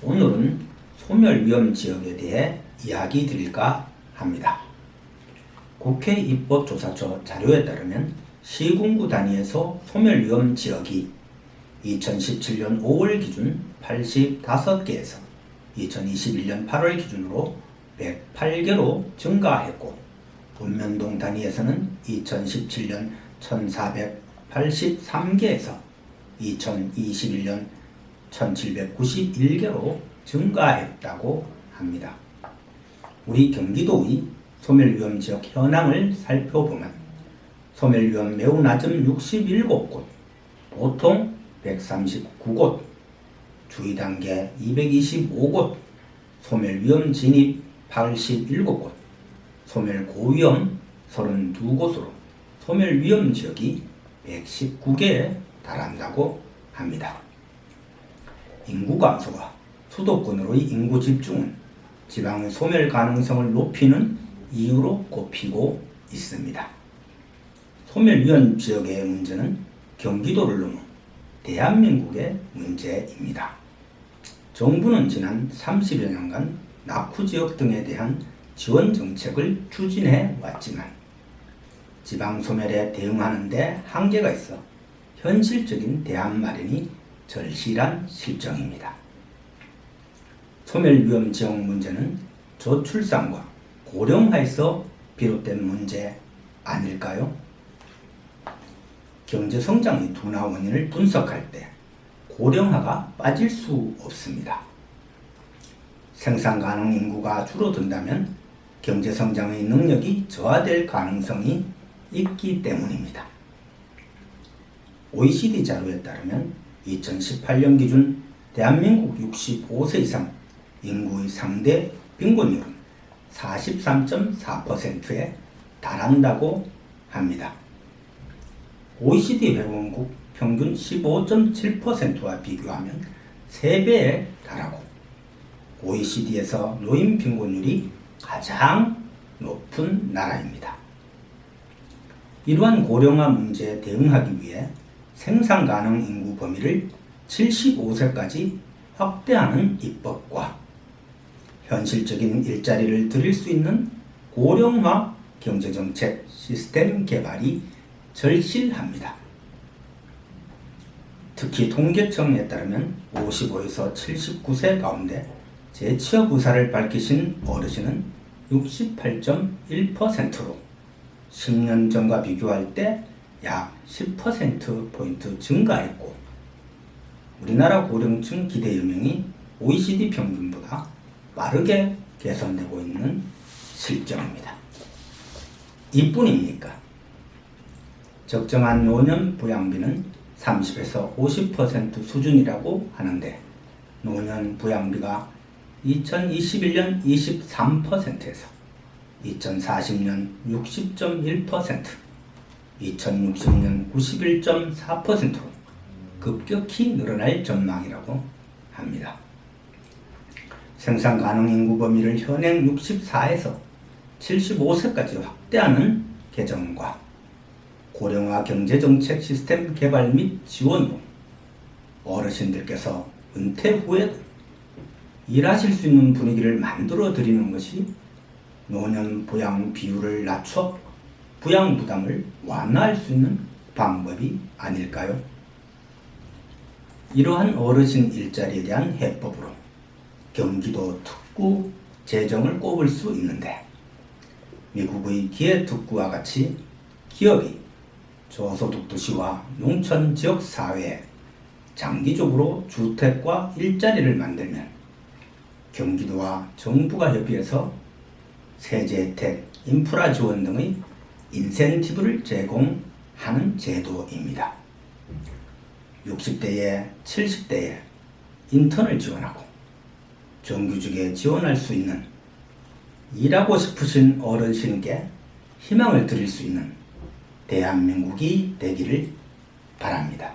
오늘은 소멸위험 지역에 대해 이야기 드릴까 합니다. 국회 입법조사처 자료에 따르면 시군구 단위에서 소멸위험 지역이 2017년 5월 기준 85개에서 2021년 8월 기준으로 108개로 증가했고, 읍면동 단위에서는 2017년 1483개에서 2021년 1791개로 증가했다고 합니다. 우리 경기도의 소멸위험 지역 현황을 살펴보면 소멸위험 매우 낮음 67곳, 보통 139곳, 주의단계 225곳, 소멸위험 진입 81곳, 소멸고위험 32곳으로 소멸위험 지역이 119개에 달한다고 합니다. 인구 감소와 수도권으로의 인구 집중은 지방의 소멸 가능성을 높이는 이유로 꼽히고 있습니다. 소멸위험 지역의 문제는 경기도를 넘어 대한민국의 문제입니다. 정부는 지난 30여 년간 낙후지역 등에 대한 지원 정책을 추진해 왔지만 지방 소멸에 대응하는 데 한계가 있어 현실적인 대안 마련이 절실한 실정입니다. 소멸위험 지역 문제는 저출산과 고령화에서 비롯된 문제 아닐까요? 경제성장의 둔화 원인을 분석할 때 고령화가 빠질 수 없습니다. 생산 가능 인구가 줄어든다면 경제성장의 능력이 저하될 가능성이 있기 때문입니다. OECD 자료에 따르면 2018년 기준 대한민국 65세 이상 인구의 상대 빈곤율은 43.4%에 달한다고 합니다. OECD 회원국 평균 15.7%와 비교하면 3배에 달하고 OECD에서 노인 빈곤율이 가장 높은 나라입니다. 이러한 고령화 문제에 대응하기 위해 생산 가능 인구 범위를 75세까지 확대하는 입법과 현실적인 일자리를 드릴 수 있는 고령화 경제정책 시스템 개발이 절실합니다. 특히 통계청에 따르면 55에서 79세 가운데 재취업 의사를 밝히신 어르신은 68.1%로 10년 전과 비교할 때 약 10%포인트 증가했고, 우리나라 고령층 기대 연령이 OECD 평균보다 빠르게 개선되고 있는 실정입니다. 이뿐입니까? 적정한 노년 부양비는 30에서 50% 수준이라고 하는데, 노년 부양비가 2021년 23%에서 2040년 60.1%, 2060년 91.4%로 급격히 늘어날 전망이라고 합니다. 생산 가능 인구 범위를 현행 64에서 75세까지 확대하는 개정과 고령화 경제정책 시스템 개발 및 지원으로 어르신들께서 은퇴 후에도 일하실 수 있는 분위기를 만들어 드리는 것이 노년 부양 비율을 낮춰 부양 부담을 완화할 수 있는 방법이 아닐까요? 이러한 어르신 일자리에 대한 해법으로 경기도 특구 재정을 꼽을 수 있는데, 미국의 기회특구와 같이 기업이 저소득 도시와 농촌 지역 사회에 장기적으로 주택과 일자리를 만들면 경기도와 정부가 협의해서 세제 혜택, 인프라 지원 등의 인센티브를 제공하는 제도입니다. 60대에 70대에 인턴을 지원하고 정규직에 지원할 수 있는, 일하고 싶으신 어르신께 희망을 드릴 수 있는 대한민국이 되기를 바랍니다.